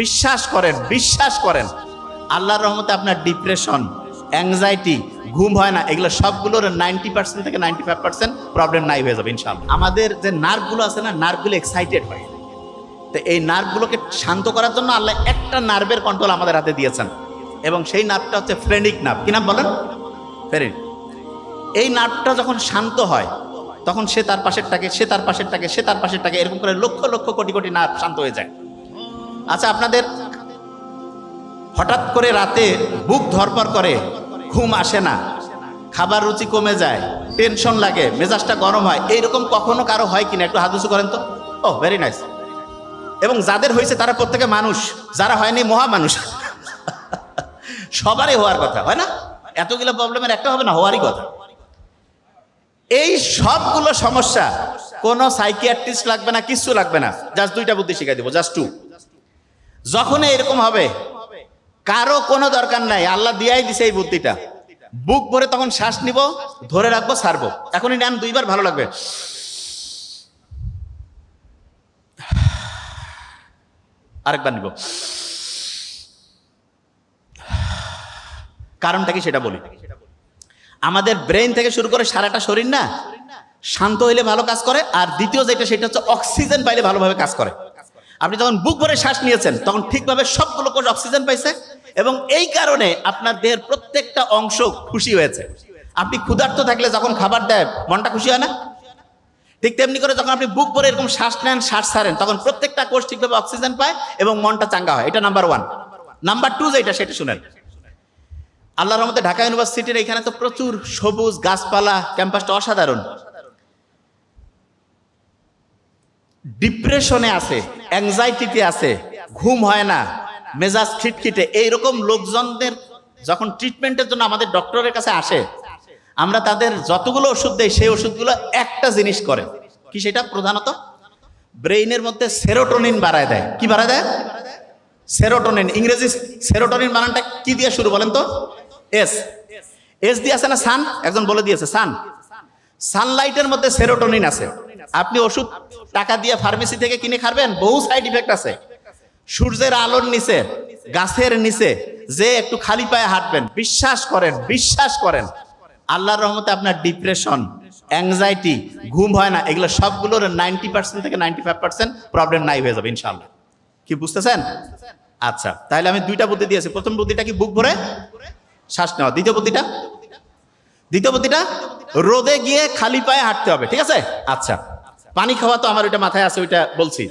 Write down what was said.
বিশ্বাস করেন, বিশ্বাস করেন, আল্লাহর রহমতে আপনার ডিপ্রেশন, অ্যাংজাইটি, ঘুম হয় না, এগুলো সবগুলোর 90% থেকে 95% প্রবলেম নাই হয়ে যাবে ইনশাআল্লাহ। আমাদের যে নার্ভগুলো আছে না, নার্ভগুলো এক্সাইটেড হয়। তো এই নার্ভগুলোকে শান্ত করার জন্য আল্লাহ একটা নার্ভের কন্ট্রোল আমাদের হাতে দিয়েছেন, এবং সেই নার্ভটা হচ্ছে ফ্রেনিক নার্ভ। কি নাম বলেন? ফ্রেনিক। এই নার্ভটা যখন শান্ত হয় তখন সে তার পাশেরটাকে, সে তার পাশেরটাকে, সে তার পাশেরটাকে, এরকম করে লক্ষ লক্ষ কোটি কোটি নার্ভ শান্ত হয়ে যায়। আচ্ছা, আপনাদের হঠাৎ করে রাতে বুক ধরপড় করে, ঘুম আসে না, খাবার রুচি কমে যায়, টেনশন লাগে, মেজাজটা গরম হয়, এইরকম কখনো কারো হয় কিনা? একটু হাত উঁচু করেন তো। ও ভেরি নাইস। এবং যাদের হয়েছে তারা প্রত্যেকে মানুষ, যারা হয়নি মহামানুষ। সবারই হওয়ার কথা, হয় না? এতগুলো প্রবলেমের একটা হবে না, হওয়ারই কথা। এই সবগুলো সমস্যা কোনো সাইকিয়াট্রিস্ট লাগবে না, কিচ্ছু লাগবে না, জাস্ট দুইটা বুদ্ধি শিখাই দেবো, জাস্ট টু। যখন এরকম হবে কারো কোনো দরকার নাই, আল্লাহ দিয়াই দিছে এই বুদ্ধিটা। বুক ভরে তখন শ্বাস নিব, ধরে রাখবো, ছাড়বো। এখনই নেন, দুইবার, ভালো লাগবে। আরেকবার নিব। কারণটা কি সেটা বলি। আমাদের ব্রেন থেকে শুরু করে সারাটা শরীর না শান্ত হইলে ভালো কাজ করে, আর দ্বিতীয় যেটা সেটা হচ্ছে অক্সিজেন পাইলে ভালোভাবে কাজ করে। আপনি যখন বুক ভরে শ্বাস নিয়েছেন তখন ঠিকভাবে সবগুলো কোষ অক্সিজেন পাইছে, এবং এই কারণে আপনার দেহের প্রত্যেকটা অংশ খুশি হয়েছে। আপনি ক্ষুধার্ত থাকলে যখন খাবার দেয় মনটা খুশি হয় না? ঠিক তেমনি করে যখন আপনি বুক ভরে এরকম শ্বাস নেন, শ্বাস ছাড়েন, তখন প্রত্যেকটা কোষ ঠিকভাবে অক্সিজেন পায় এবং মনটা চাঙ্গা হয়। এটা নাম্বার 1। নাম্বার 2 যেটা সেটা শুনেন। আল্লাহর রহমতে ঢাকা ইউনিভার্সিটির এখানে তো প্রচুর সবুজ গাছপালা, ক্যাম্পাসটা অসাধারণ। ডিপ্রেশনে আছে, অ্যাংজাইটিতে আছে, ঘুম হয় না, মেজাজ খিটখিটে, এইরকম লোকজনদের যখন ট্রিটমেন্টের জন্য আমাদের ডক্টরের কাছে আসে, আমরা তাদের যতগুলো ওষুধ দেই সেই ওষুধগুলো একটা জিনিস করে কি, সেটা প্রধানত ব্রেইনের মধ্যে সেরোটোনিন বাড়ায় দেয়। কি বাড়ায় দেয়? সেরোটোনিন। ইংরেজি সেরোটোনিন বানানটা কি দিয়ে শুরু বলেন তো? এস। এস দিয়ে আছে না সান? একজন বলে দিয়েছে সান। সানলাইটের মধ্যে সেরোটোনিন আছে। আপনি ওষুধ টাকা দিয়ে ফার্মেসি থেকে কিনে খাবেন, বহু সাইড ইফেক্ট আছে। সূর্যের আলোর নিচে, গাছের নিচে যে একটু খালি পায়ে হাঁটবেন, বিশ্বাস করেন, বিশ্বাস করেন, আল্লাহর রহমতে আপনার ডিপ্রেশন, অ্যাংজাইটি, ঘুম হয় না, এগুলো সবগুলোর 90% থেকে 95% প্রবলেম নাই হয়ে যাবে ইনশাআল্লাহ। কি বুঝতেছেন? আচ্ছা, তাহলে আমি দুইটা বুদ্ধি দিয়েছি। প্রথম বুদ্ধিটা কি? বুক ভরে শ্বাস নেওয়া। দ্বিতীয় বুদ্ধিটা রোদে গিয়ে খালি পায়ে হাঁটতে হবে, ঠিক আছে? আচ্ছা, পানি খাওয়া তো আমার ওইটা মাথায় আছে, ওইটা বলছি।